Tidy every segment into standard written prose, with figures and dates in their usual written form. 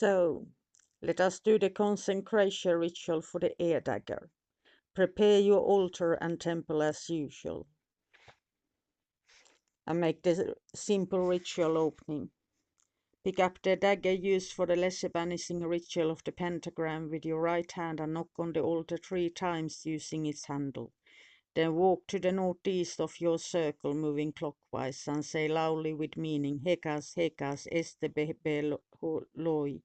So, let us do the consecration ritual for the air dagger. Prepare your altar and temple as usual. And make the simple ritual opening. Pick up the dagger used for the lesser banishing ritual of the pentagram with your right hand and knock on the altar 3 times using its handle. Then walk to the northeast of your circle, moving clockwise, and say loudly with meaning, Hekas, Hekas, este beloi.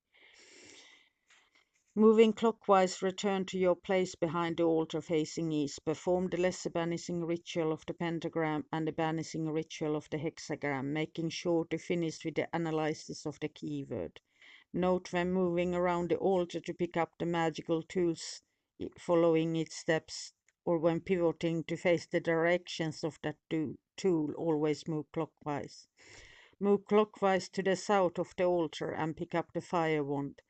Moving clockwise, return to your place behind the altar facing east. Perform the lesser banishing ritual of the pentagram and the banishing ritual of the hexagram, making sure to finish with the analysis of the keyword. Note when moving around the altar to pick up the magical tools, following its steps, or when pivoting to face the directions of that tool, always move clockwise. Move clockwise to the south of the altar and pick up the fire wand.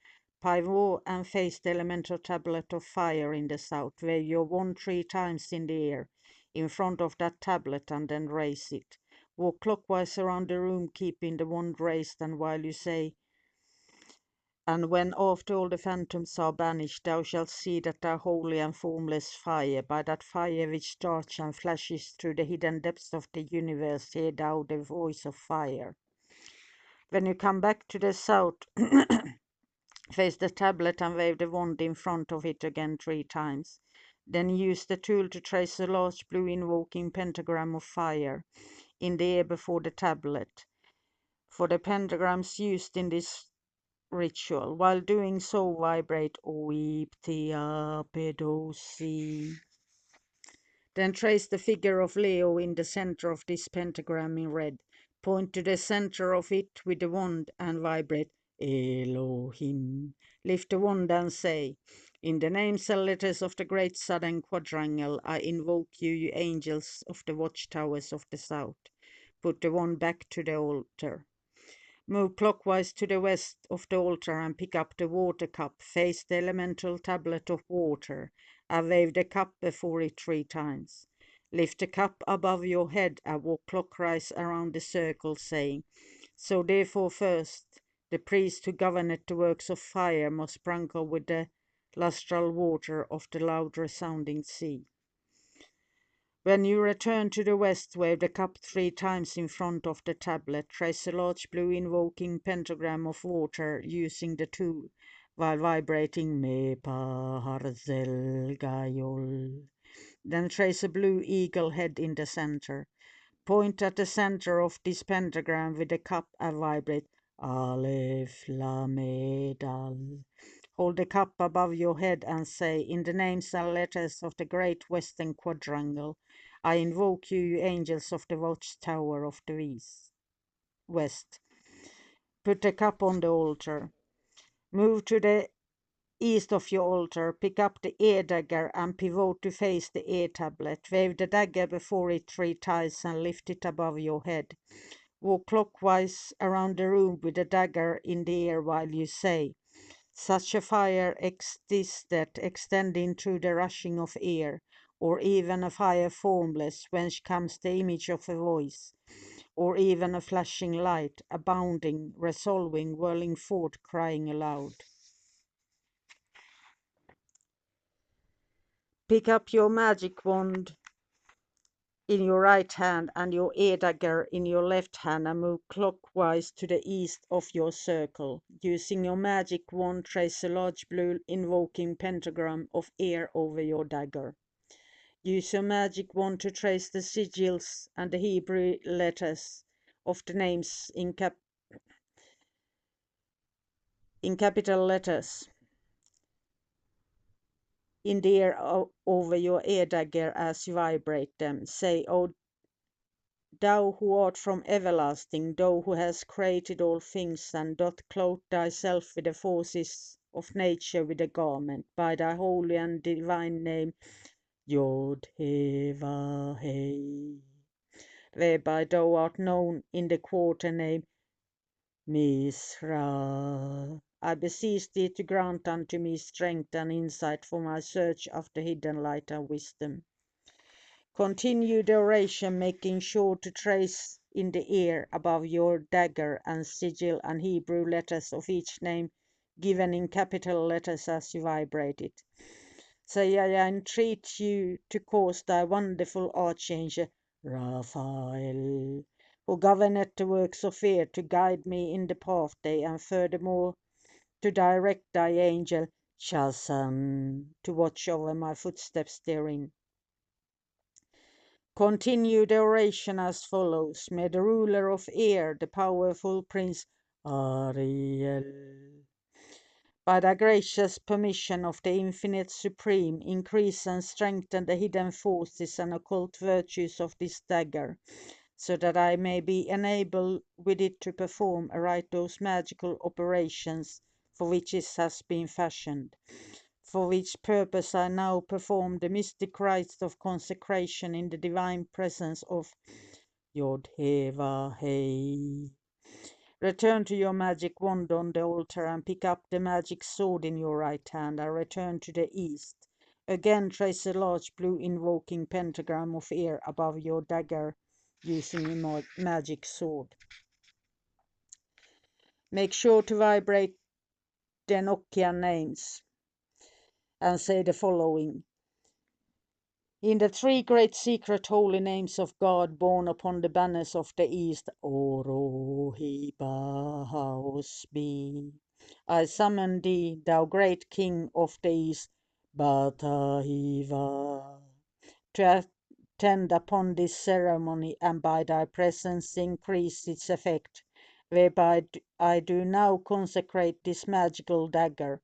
Pivot and face the elemental tablet of fire in the south. Wave your wand 3 times in the air in front of that tablet and then raise it. Walk clockwise around the room, keeping the wand raised, and while you say, and when after all the phantoms are banished, thou shalt see that thou holy and formless fire, by that fire which starts and flashes through the hidden depths of the universe, hear thou the voice of fire. When you come back to the south, face the tablet and wave the wand in front of it again 3 times. Then use the tool to trace a large blue invoking pentagram of fire in the air before the tablet. For the pentagrams used in this ritual, while doing so, vibrate Oiptia Pedosi. Then trace the figure of Leo in the center of this pentagram in red. Point to the center of it with the wand and vibrate Elohim. Lift the wand and say, in the names and letters of the great southern quadrangle, I invoke you, you angels of the watchtowers of the south. Put the wand back to the altar. Move clockwise to the west of the altar and pick up the water cup. Face the elemental tablet of water. And wave the cup before it 3 times. Lift the cup above your head and walk clockwise around the circle, saying, so therefore first, the priest who governeth the works of fire must sprinkle with the lustral water of the loud resounding sea. When you return to the west, wave the cup 3 times in front of the tablet. Trace a large blue invoking pentagram of water using the tool while vibrating Mepa Harzel Gayol. Then trace a blue eagle head in the center. Point at the center of this pentagram with the cup and vibrate Aleph Lamedal. Hold the cup above your head and say, in the names and letters of the great western quadrangle, I invoke you, you angels of the watchtower of the west. Put the cup on the altar. Move to the east of your altar, pick up the air dagger and pivot to face the air tablet. Wave the dagger before it 3 times and lift it above your head. Walk clockwise around the room with the dagger in the air while you say, such a fire existed extending through the rushing of air, or even a fire formless, whence comes the image of a voice, or even a flashing light, abounding, resolving, whirling forth, crying aloud. Pick up your magic wand in your right hand and your air dagger in your left hand and move clockwise to the east of your circle. Using your magic wand, trace a large blue invoking pentagram of air over your dagger. Use your magic wand to trace the sigils and the Hebrew letters of the names in capital letters in the air over your air dagger as you vibrate them. Say, O thou who art from everlasting, thou who hast created all things, and doth clothe thyself with the forces of nature with a garment, by thy holy and divine name, Yod He Vav He, whereby thou art known in the quarter name Misra. I beseech thee to grant unto me strength and insight for my search after hidden light and wisdom. Continue the oration, making sure to trace in the air above your dagger and sigil and Hebrew letters of each name given in capital letters as you vibrate it. Say, I entreat you to cause thy wonderful archangel, Raphael, who governeth the works of fear, to guide me in the pathway, and furthermore to direct thy angel, Shazam, to watch over my footsteps therein. Continue the oration as follows. May the ruler of air, the powerful prince Ariel, by the gracious permission of the Infinite Supreme, increase and strengthen the hidden forces and occult virtues of this dagger, so that I may be enabled with it to perform aright those magical operations for which it has been fashioned. For which purpose I now perform the mystic rites of consecration in the divine presence of Yod Heva Hey. Return to your magic wand on the altar and pick up the magic sword in your right hand and return to the east. Again trace a large blue invoking pentagram of air above your dagger using your magic sword. Make sure to vibrate the Enochian names and say the following. In the three great secret holy names of God born upon the banners of the East, Orohibahaosbi, I summon thee, thou great King of the East, Batahiva, to attend upon this ceremony and by thy presence increase its effect, whereby I do now consecrate this magical dagger,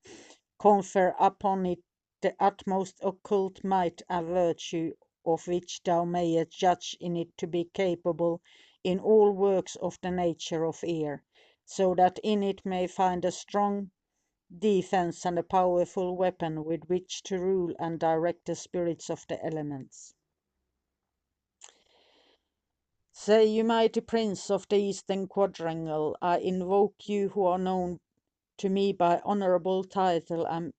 confer upon it the utmost occult might and virtue of which thou mayest judge in it to be capable in all works of the nature of air, so that in it may find a strong defense and a powerful weapon with which to rule and direct the spirits of the elements. Say, you mighty prince of the eastern quadrangle, I invoke you who are known to me by honorable title and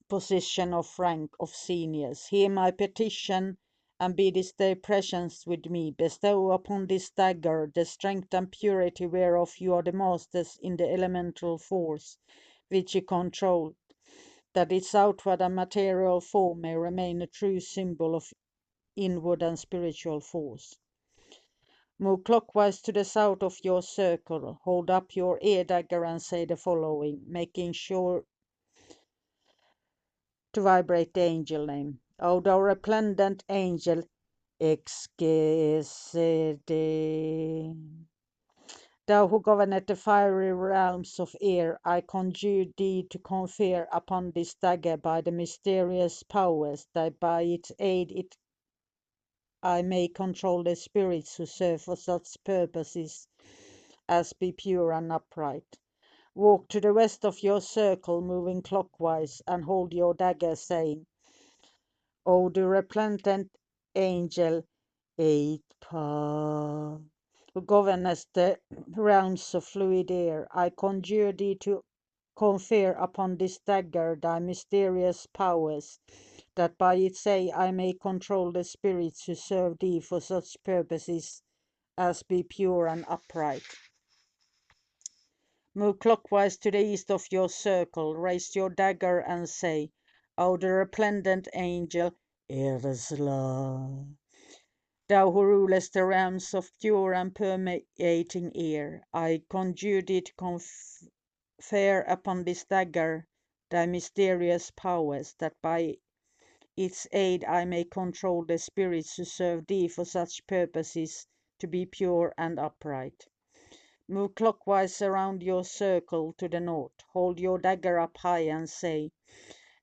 position of rank of seniors. Hear my petition and be this day present with me. Bestow upon this dagger the strength and purity whereof you are the masters in the elemental force which you control, that its outward and material form may remain a true symbol of inward and spiritual force. Move clockwise to the south of your circle. Hold up your ear dagger and say the following, making sure to vibrate the angel name. O thou resplendent angel, Exquisite, thou who governeth the fiery realms of air, I conjure thee to confer upon this dagger by the mysterious powers, that by its aid I may control the spirits who serve for such purposes as be pure and upright. Walk to the west of your circle, moving clockwise, and hold your dagger, saying, O the resplendent angel, Eitpa, who governest the realms of fluid air, I conjure thee to confer upon this dagger thy mysterious powers, that by its aid I may control the spirits who serve thee for such purposes as be pure and upright. Move clockwise to the east of your circle, raise your dagger and say, O the resplendent angel, Ersla, thou who rulest the realms of pure and permeating air, I conjure thee to confer upon this dagger thy mysterious powers, that by its aid I may control the spirits who serve thee for such purposes to be pure and upright. Move clockwise around your circle to the north. Hold your dagger up high and say,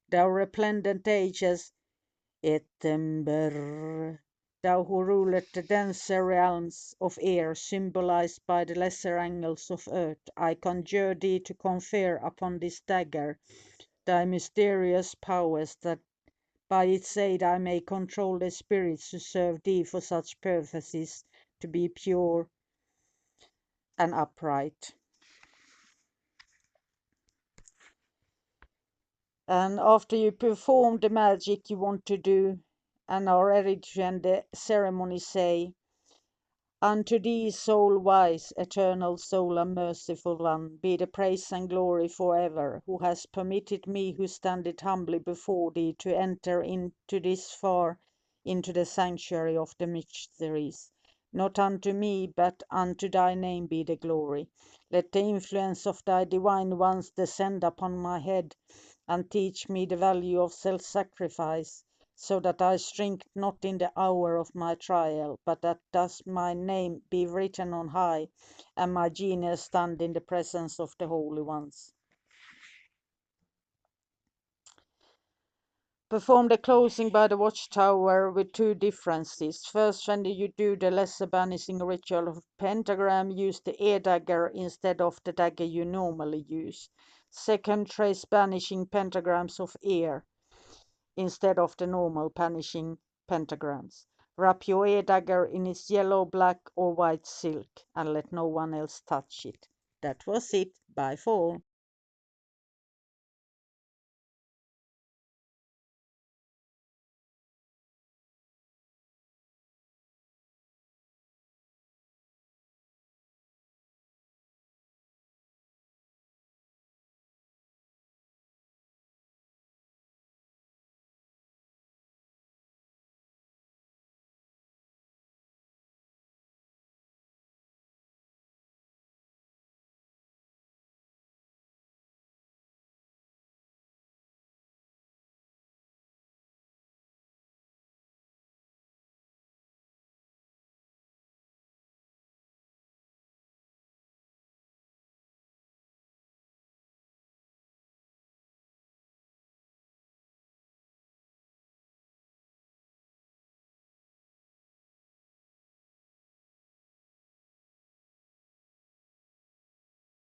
thou resplendent ages, Etember, thou who rulest the denser realms of air, symbolized by the lesser angles of earth, I conjure thee to confer upon this dagger thy mysterious powers, that by its aid I may control the spirits who serve thee for such purposes to be pure and upright. And after you perform the magic you want to do and are ready to end the ceremony, say, Unto thee, soul wise, eternal soul and merciful one, be the praise and glory forever, who has permitted me who stand it humbly before thee to enter into this far into the sanctuary of the mysteries. Not unto me, but unto thy name be the glory. Let the influence of thy divine ones descend upon my head, and teach me the value of self-sacrifice, so that I shrink not in the hour of my trial, but that thus my name be written on high, and my genius stand in the presence of the holy ones. Perform the closing by the watchtower with two differences. First, when you do the lesser banishing ritual of pentagram, use the dagger instead of the dagger you normally use. Second, trace banishing pentagrams of air instead of the normal banishing pentagrams. Wrap your dagger in its yellow, black, or white silk and let no one else touch it. That was it. Bye for all.